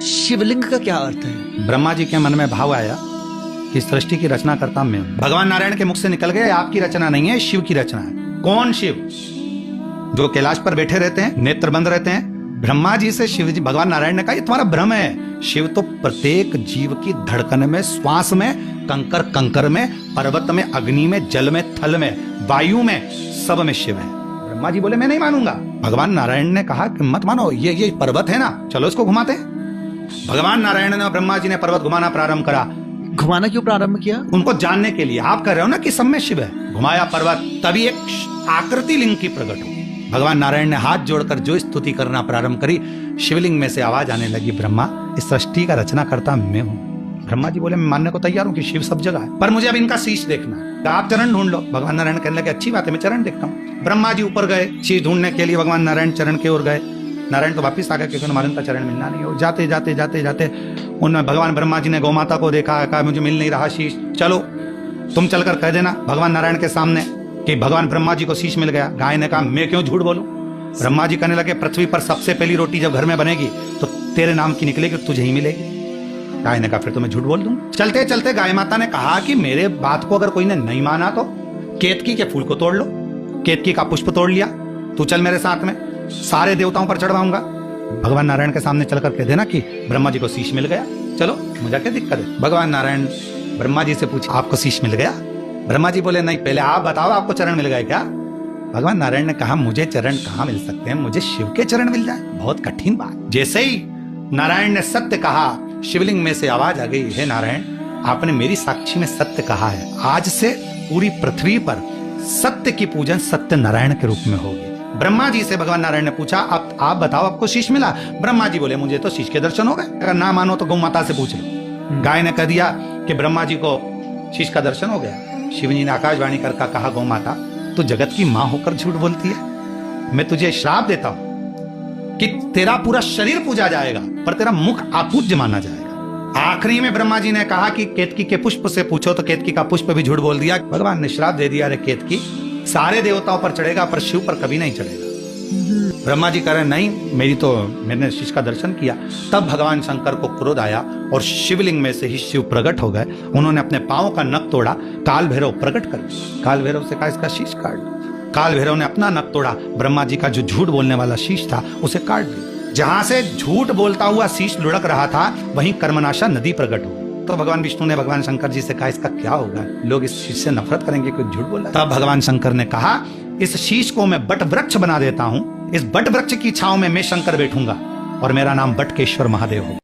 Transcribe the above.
शिवलिंग का क्या अर्थ है? ब्रह्मा जी के मन में भाव आया कि सृष्टि की रचना करता मैं हूं। भगवान नारायण के मुख से निकल गया, आपकी रचना नहीं है, शिव की रचना है। कौन शिव? जो कैलाश पर बैठे रहते हैं, नेत्र बंद रहते हैं। ब्रह्मा जी से शिव जी, भगवान नारायण ने कहा ये तुम्हारा भ्रम है। शिव तो प्रत्येक जीव की धड़कन में, श्वास में, कंकर कंकर में, पर्वत में, अग्नि में, जल में, थल में, वायु में, सब में शिव है। ब्रह्मा जी बोले मैं नहीं मानूंगा। भगवान नारायण ने कहा कि मत मानो, ये पर्वत है ना, चलो इसको घुमाते हैं। भगवान नारायण ने और ब्रह्मा जी ने पर्वत घुमाना प्रारंभ करा। घुमाना क्यों प्रारंभ किया? उनको जानने के लिए। आप कह रहे हो ना कि सब में शिव है। घुमाया पर्वत, तभी एक आकृति लिंग की प्रकट हुई। भगवान नारायण ने हाथ जोड़कर जो स्तुति करना प्रारंभ करी, शिवलिंग में से आवाज आने लगी, ब्रह्मा इस सृष्टि का रचना करता मैं हूं। ब्रह्मा जी बोले मैं मानने को तैयार हूं कि शिव सब जगह है, पर मुझे अब इनका शीश देखना है। आप चरण ढूंढ लो। भगवान नारायण कहने लगे अच्छी बात है, मैं चरण देखता हूँ। ब्रह्मा जी ऊपर गए शीश ढूंढने के लिए, भगवान नारायण चरण की ओर गए। नारायण तो वापिस आ गए क्योंकि मालूम था चरण मिलना नहीं हो। जाते जाते जाते जाते उनमें भगवान ब्रह्मा जी ने गौ माता को देखा, कहा मुझे मिल नहीं रहा शीश, चलो तुम चलकर कह देना भगवान नारायण के सामने कि भगवान ब्रह्मा जी को शीश मिल गया। गाय ने कहा मैं क्यों झूठ बोलूं। ब्रह्मा जी कहने लगे पृथ्वी पर सबसे पहली रोटी जब घर में बनेगी तो तेरे नाम की निकलेगी, तुझे ही मिलेगी। गाय ने कहा फिर तो मैं झूठ बोल दूं। चलते चलते गाय माता ने कहा कि मेरे बात को अगर कोई ने नहीं माना तो केतकी के फूल को तोड़ लो। केतकी का पुष्प तोड़ लिया, तू चल मेरे साथ में, सारे देवताओं पर चढ़वाऊंगा। भगवान नारायण के सामने चलकर कह देना कि ब्रह्मा जी को शीश मिल गया, चलो मुझे क्या दिक्कत है। भगवान नारायण ब्रह्मा जी से पूछे आपको शीश मिल गया? ब्रह्मा जी बोले नहीं, पहले आप बताओ आपको चरण मिल गए क्या? भगवान नारायण ने कहा मुझे चरण कहाँ मिल सकते हैं, मुझे शिव के चरण मिल जाए, बहुत कठिन बात। जैसे ही नारायण ने सत्य कहा, शिवलिंग में से आवाज आ गई, हे नारायण आपने मेरी साक्षी में सत्य कहा है, आज से पूरी पृथ्वी पर सत्य की पूजन सत्य नारायण के रूप में होगी। ब्रह्मा जी से भगवान नारायण ने पूछा अब आप बताओ आपको शीश मिला? ब्रह्मा जी बोले मुझे तो शीश के दर्शन हो गए। अगर ना मानो तो गौ माता से पूछ लो। गाय ने कह दिया कि ब्रह्मा जी को शीश का दर्शन हो गया। शिव जी ने आकाशवाणी कर कहा गौ माता तू जगत की मां होकर झूठ बोलती है, मैं तुझे श्राप देता हूं कि तेरा पूरा शरीर पूजा जाएगा पर तेरा मुख अपूज्य माना जाएगा। आखिरी में ब्रह्मा जी ने कहा कि केतकी के पुष्प से पूछो, तो केतकी का पुष्प भी झूठ बोल दिया। भगवान ने श्राप दे दिया, अरे केतकी सारे देवताओं पर चढ़ेगा पर शिव पर कभी नहीं चढ़ेगा। ब्रह्मा जी कह रहे नहीं, मैंने शीश का दर्शन किया। तब भगवान शंकर को क्रोध आया और शिवलिंग में से ही शिव प्रकट हो गए। उन्होंने अपने पांव का नख तोड़ा, काल भैरव प्रकट कर दिया। काल भैरव से कहा इसका शीश काट दो। काल भैरव ने अपना नख तोड़ा, ब्रह्मा जी का जो झूठ बोलने वाला शीश था उसे काट दिया। जहां से झूठ बोलता हुआ शीश लुढ़क रहा था वहीं कर्मनाशा नदी प्रकट हुई। तो भगवान विष्णु ने भगवान शंकर जी से कहा इसका क्या होगा, लोग इस शीश से नफरत करेंगे कोई झूठ बोला। तब भगवान शंकर ने कहा इस शीश को मैं बट वृक्ष बना देता हूं, इस बट वृक्ष की छांव में मैं शंकर बैठूंगा और मेरा नाम बटकेश्वर महादेव होगा।